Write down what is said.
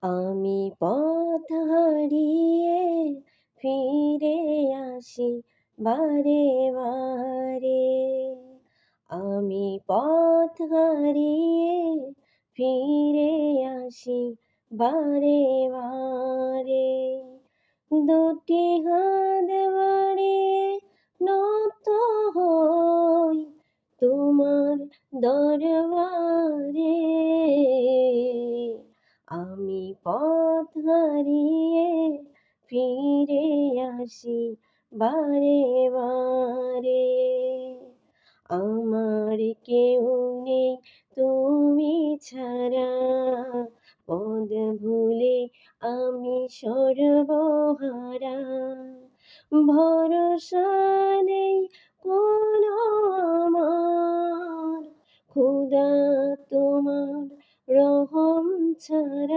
আমি পথ হারিয়ে ফিরে আসি বারে বারে। আমি পথ হারিয়ে ফিরে আসি বারে বারে। দুটি হাত বাড়িয়ে নত হই তোমার দরবারে। আমি পথ হারিয়ে ফিরে আসি বারে বারে। আমার কেউ নেই তুমি ছাড়া, পদ ভুলে আমি সর্বহারা। ভরসা নেই কোনো আমার, খোদা তোমার রহম ছাড়া।